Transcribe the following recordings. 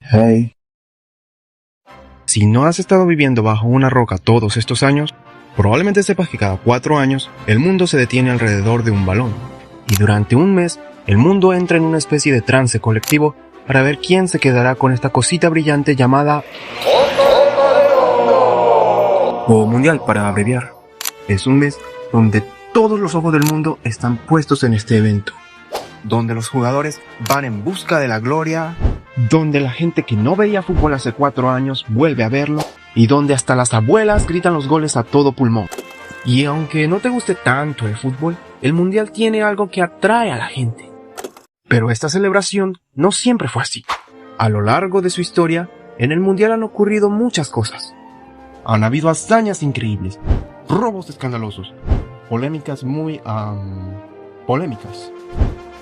Hey. Si no has estado viviendo bajo una roca todos estos años, probablemente sepas que cada 4 años el mundo se detiene alrededor de un balón. Y durante un mes, el mundo entra en una especie de trance colectivo para ver quién se quedará con esta cosita brillante llamada o Mundial para abreviar. Es un mes donde todos los ojos del mundo están puestos en este evento, donde los jugadores van en busca de la gloria, donde la gente que no veía fútbol hace 4 años vuelve a verlo, y donde hasta las abuelas gritan los goles a todo pulmón. Y aunque no te guste tanto el fútbol, el Mundial tiene algo que atrae a la gente. Pero esta celebración no siempre fue así. A lo largo de su historia, en el Mundial han ocurrido muchas cosas. Han habido hazañas increíbles, robos escandalosos, polémicas muy polémicas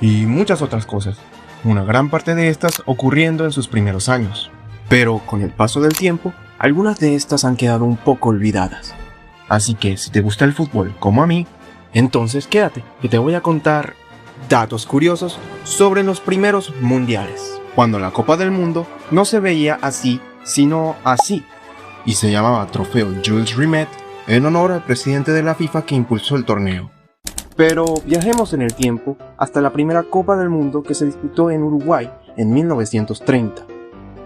y muchas otras cosas. Una gran parte de estas ocurriendo en sus primeros años. Pero con el paso del tiempo, algunas de estas han quedado un poco olvidadas. Así que si te gusta el fútbol como a mí, entonces quédate, que te voy a contar datos curiosos sobre los primeros mundiales, cuando la Copa del Mundo no se veía así, sino así, y se llamaba Trofeo Jules Rimet en honor al presidente de la FIFA que impulsó el torneo. Pero viajemos en el tiempo hasta la primera Copa del Mundo que se disputó en Uruguay en 1930.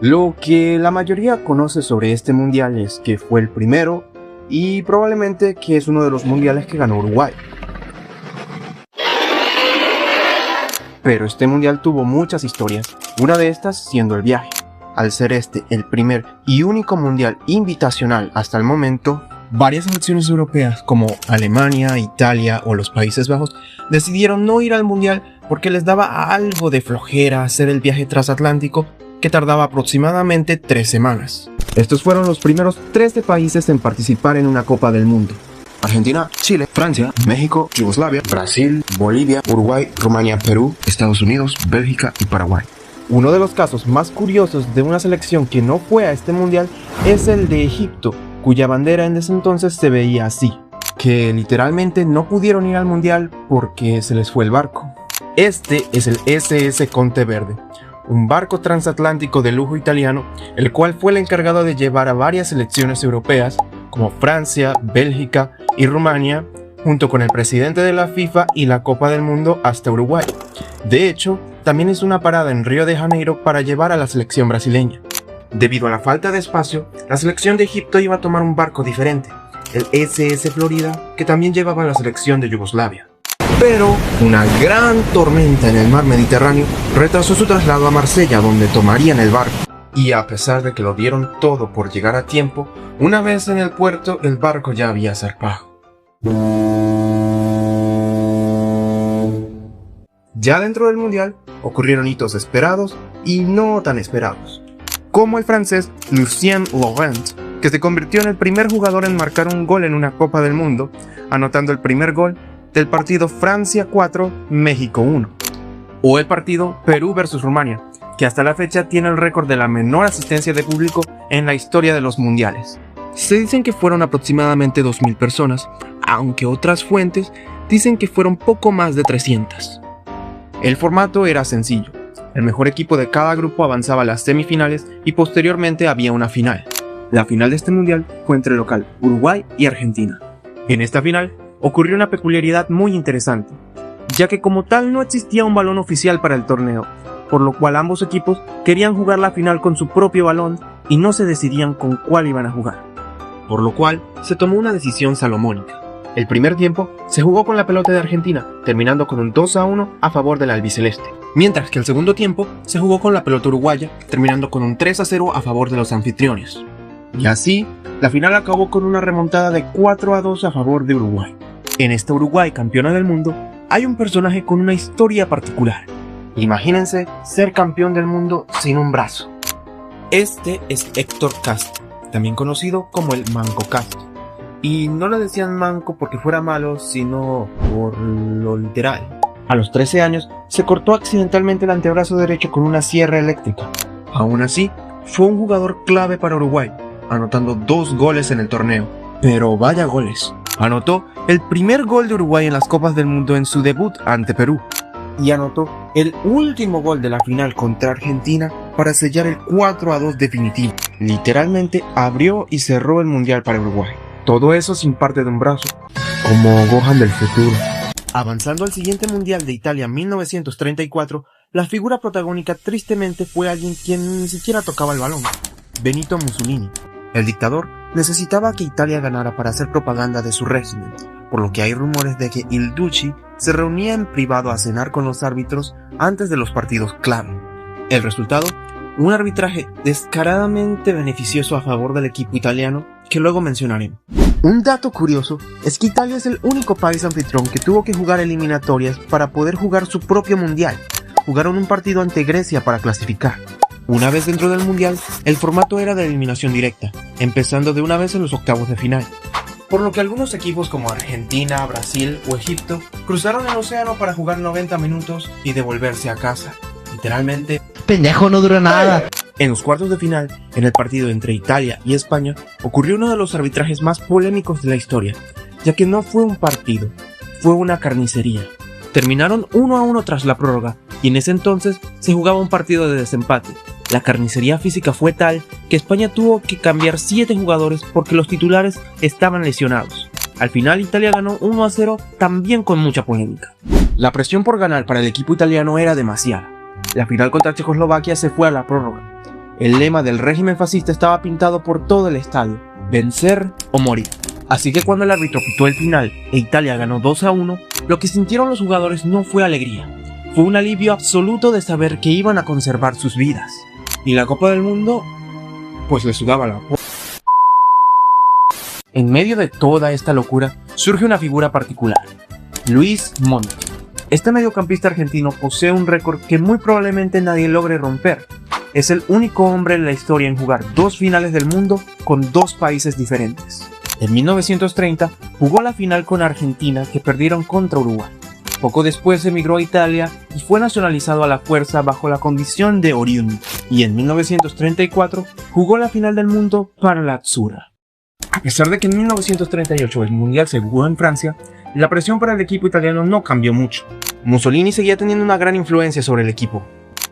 Lo que la mayoría conoce sobre este mundial es que fue el primero y probablemente que es uno de los mundiales que ganó Uruguay. Pero este mundial tuvo muchas historias, una de estas siendo el viaje. Al ser este el primer y único mundial invitacional hasta el momento, varias selecciones europeas como Alemania, Italia o los Países Bajos decidieron no ir al mundial porque les daba algo de flojera hacer el viaje transatlántico que tardaba aproximadamente 3 semanas. Estos fueron los primeros 13 países en participar en una Copa del Mundo: Argentina, Chile, Francia, México, Yugoslavia, Brasil, Bolivia, Uruguay, Rumania, Perú, Estados Unidos, Bélgica y Paraguay. Uno de los casos más curiosos de una selección que no fue a este mundial es el de Egipto, cuya bandera en ese entonces se veía así, que literalmente no pudieron ir al mundial porque se les fue el barco. Este es el SS Conte Verde, un barco transatlántico de lujo italiano, el cual fue el encargado de llevar a varias selecciones europeas como Francia, Bélgica y Rumania, junto con el presidente de la FIFA y la Copa del Mundo hasta Uruguay. De hecho, también hizo una parada en Río de Janeiro para llevar a la selección brasileña. Debido a la falta de espacio, la selección de Egipto iba a tomar un barco diferente, el SS Florida, que también llevaba a la selección de Yugoslavia. Pero una gran tormenta en el mar Mediterráneo retrasó su traslado a Marsella, donde tomarían el barco. Y a pesar de que lo dieron todo por llegar a tiempo, una vez en el puerto el barco ya había zarpado. Ya dentro del mundial ocurrieron hitos esperados y no tan esperados, como el francés Lucien Laurent, que se convirtió en el primer jugador en marcar un gol en una Copa del Mundo, anotando el primer gol del partido Francia 4, México 1, o el partido Perú vs Rumania, que hasta la fecha tiene el récord de la menor asistencia de público en la historia de los mundiales. Se dicen que fueron aproximadamente 2.000 personas, aunque otras fuentes dicen que fueron poco más de 300. El formato era sencillo. El mejor equipo de cada grupo avanzaba a las semifinales y posteriormente había una final. La final de este mundial fue entre el local Uruguay y Argentina. En esta final ocurrió una peculiaridad muy interesante, ya que como tal no existía un balón oficial para el torneo, por lo cual ambos equipos querían jugar la final con su propio balón y no se decidían con cuál iban a jugar. Por lo cual se tomó una decisión salomónica. El primer tiempo se jugó con la pelota de Argentina, terminando con un 2-1 a favor del albiceleste, mientras que el segundo tiempo se jugó con la pelota uruguaya, terminando con un 3-0 a favor de los anfitriones. Y así, la final acabó con una remontada de 4-2 a favor de Uruguay. En esta Uruguay campeona del mundo, hay un personaje con una historia particular. Imagínense ser campeón del mundo sin un brazo. Este es Héctor Castro, también conocido como el Manco Castro. Y no le decían manco porque fuera malo, sino por lo literal. A los 13 años se cortó accidentalmente el antebrazo derecho con una sierra eléctrica. Aún así, fue un jugador clave para Uruguay, anotando 2 goles en el torneo. Pero vaya goles. Anotó el primer gol de Uruguay en las Copas del Mundo en su debut ante Perú. y anotó el último gol de la final contra Argentina para sellar el 4-2 definitivo. Literalmente abrió y cerró el mundial para Uruguay. Todo eso sin parte de un brazo, como Gohan del futuro. Avanzando al siguiente mundial de Italia 1934, la figura protagónica tristemente fue alguien quien ni siquiera tocaba el balón: Benito Mussolini. El dictador necesitaba que Italia ganara para hacer propaganda de su régimen, por lo que hay rumores de que il Duce se reunía en privado a cenar con los árbitros antes de los partidos clave. El resultado: un arbitraje descaradamente beneficioso a favor del equipo italiano, que luego mencionaremos. Un dato curioso es que Italia es el único país anfitrión que tuvo que jugar eliminatorias para poder jugar su propio mundial. Jugaron un partido ante Grecia para clasificar. Una vez dentro del mundial, el formato era de eliminación directa, empezando de una vez en los octavos de final. Por lo que algunos equipos como Argentina, Brasil o Egipto cruzaron el océano para jugar 90 minutos y devolverse a casa. Literalmente, pendejo, no dura nada. En los cuartos de final, en el partido entre Italia y España, ocurrió uno de los arbitrajes más polémicos de la historia, ya que no fue un partido, fue una carnicería. Terminaron 1-1 tras la prórroga, y en ese entonces se jugaba un partido de desempate. La carnicería física fue tal que España tuvo que cambiar 7 jugadores porque los titulares estaban lesionados. Al final Italia ganó 1-0, también con mucha polémica. La presión por ganar para el equipo italiano era demasiada. La final contra Checoslovaquia se fue a la prórroga. El lema del régimen fascista estaba pintado por todo el estadio: vencer o morir. Así que cuando el árbitro pitó el final e Italia ganó 2-1, lo que sintieron los jugadores no fue alegría. Fue un alivio absoluto de saber que iban a conservar sus vidas. Y la Copa del Mundo, pues le sudaba la p***. En medio de toda esta locura, surge una figura particular: Luis Monti. Este mediocampista argentino posee un récord que muy probablemente nadie logre romper. Es el único hombre en la historia en jugar 2 finales del mundo con 2 países diferentes. En 1930 jugó la final con Argentina, que perdieron contra Uruguay. Poco después emigró a Italia y fue nacionalizado a la fuerza bajo la condición de oriundo. Y en 1934 jugó la final del mundo para la Azzurra. A pesar de que en 1938 el mundial se jugó en Francia, la presión para el equipo italiano no cambió mucho. Mussolini seguía teniendo una gran influencia sobre el equipo,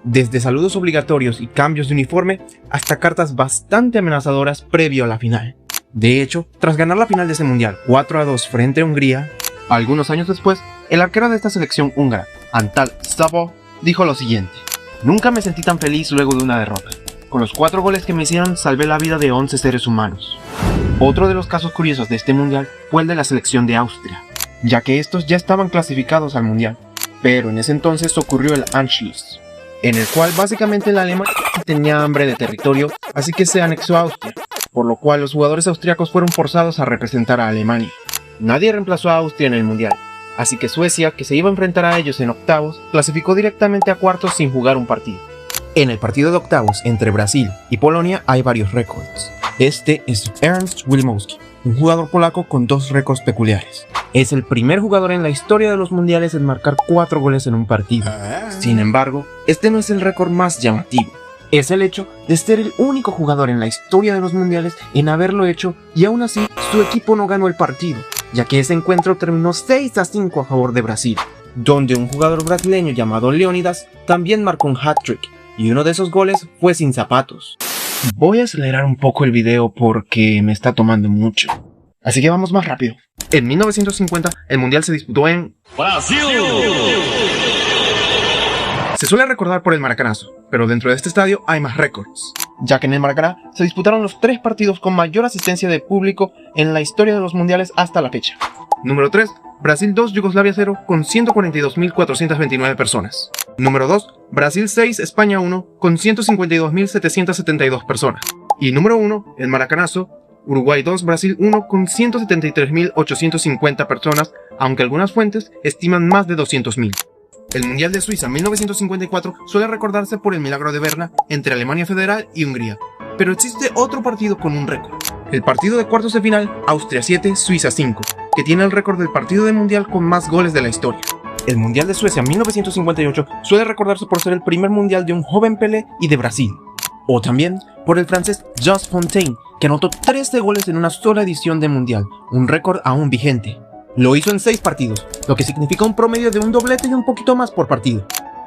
desde saludos obligatorios y cambios de uniforme hasta cartas bastante amenazadoras previo a la final. De hecho, tras ganar la final de ese mundial 4-2 frente a Hungría, algunos años después, el arquero de esta selección húngara, Antal Szabó, dijo lo siguiente: nunca me sentí tan feliz luego de una derrota. Con los 4 goles que me hicieron salvé la vida de 11 seres humanos. Otro de los casos curiosos de este mundial fue el de la selección de Austria, ya que estos ya estaban clasificados al mundial, pero en ese entonces ocurrió el Anschluss, en el cual básicamente la Alemania tenía hambre de territorio, así que se anexó a Austria, por lo cual los jugadores austriacos fueron forzados a representar a Alemania. Nadie reemplazó a Austria en el mundial, así que Suecia, que se iba a enfrentar a ellos en octavos, clasificó directamente a cuartos sin jugar un partido. En el partido de octavos entre Brasil y Polonia hay varios récords. Este es Ernst Wilmowski, un jugador polaco con 2 récords peculiares. Es el primer jugador en la historia de los mundiales en marcar 4 goles en un partido. Sin embargo, este no es el récord más llamativo. Es el hecho de ser el único jugador en la historia de los mundiales en haberlo hecho, y aún así su equipo no ganó el partido, ya que ese encuentro terminó 6-5 a favor de Brasil, donde un jugador brasileño llamado Leónidas también marcó un hat-trick, y uno de esos goles fue sin zapatos. Voy a acelerar un poco el video porque me está tomando mucho, así que vamos más rápido. En 1950 el mundial se disputó en Brasil. Se suele recordar por el Maracanazo, pero dentro de este estadio hay más récords, ya que en el Maracaná se disputaron los 3 partidos con mayor asistencia de público en la historia de los mundiales hasta la fecha. Número 3, Brasil 2, Yugoslavia 0, con 142.429 personas. Número 2, Brasil 6, España 1, con 152.772 personas. Y número 1, el Maracanazo, Uruguay 2, Brasil 1, con 173.850 personas, aunque algunas fuentes estiman más de 200.000. El Mundial de Suiza 1954 suele recordarse por el milagro de Berna entre Alemania Federal y Hungría, pero existe otro partido con un récord. El partido de cuartos de final, Austria 7, Suiza 5, que tiene el récord del partido de mundial con más goles de la historia. El Mundial de Suecia 1958 suele recordarse por ser el primer mundial de un joven Pelé y de Brasil, o también por el francés Just Fontaine, que anotó 13 goles en una sola edición de mundial, un récord aún vigente. Lo hizo en 6 partidos, lo que significa un promedio de un doblete y un poquito más por partido.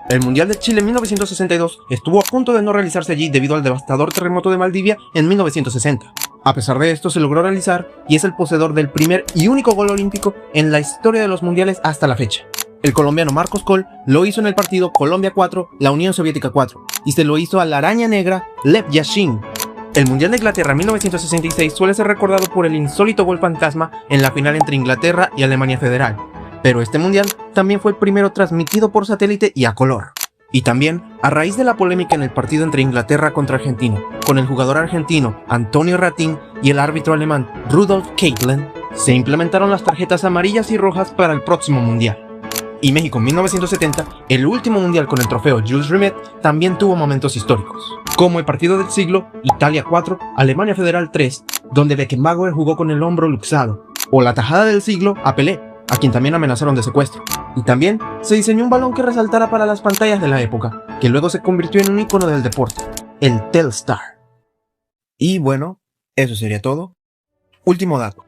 El Mundial de Chile en 1962 estuvo a punto de no realizarse allí debido al devastador terremoto de Valdivia en 1960. A pesar de esto se logró realizar y es el poseedor del primer y único gol olímpico en la historia de los mundiales hasta la fecha. El colombiano Marcos Col lo hizo en el partido Colombia 4, la Unión Soviética 4, y se lo hizo a la araña negra Lev Yashin. El Mundial de Inglaterra 1966 suele ser recordado por el insólito gol fantasma en la final entre Inglaterra y Alemania Federal, pero este Mundial también fue el primero transmitido por satélite y a color. Y también a raíz de la polémica en el partido entre Inglaterra contra Argentina, con el jugador argentino Antonio Ratín y el árbitro alemán Rudolf Keitel, se implementaron las tarjetas amarillas y rojas para el próximo Mundial. Y México en 1970, el último mundial con el trofeo Jules Rimet, también tuvo momentos históricos, como el partido del siglo, Italia 4, Alemania Federal 3, donde Beckenbauer jugó con el hombro luxado, o la tajada del siglo a Pelé, a quien también amenazaron de secuestro. Y también se diseñó un balón que resaltara para las pantallas de la época, que luego se convirtió en un icono del deporte, el Telstar. Y bueno, eso sería todo. Último dato,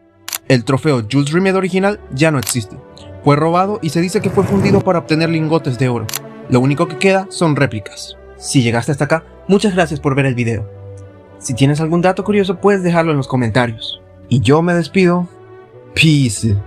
el trofeo Jules Rimet original ya no existe. Fue robado y se dice que fue fundido para obtener lingotes de oro. Lo único que queda son réplicas. Si llegaste hasta acá, muchas gracias por ver el video. Si tienes algún dato curioso puedes dejarlo en los comentarios. Y yo me despido. Peace.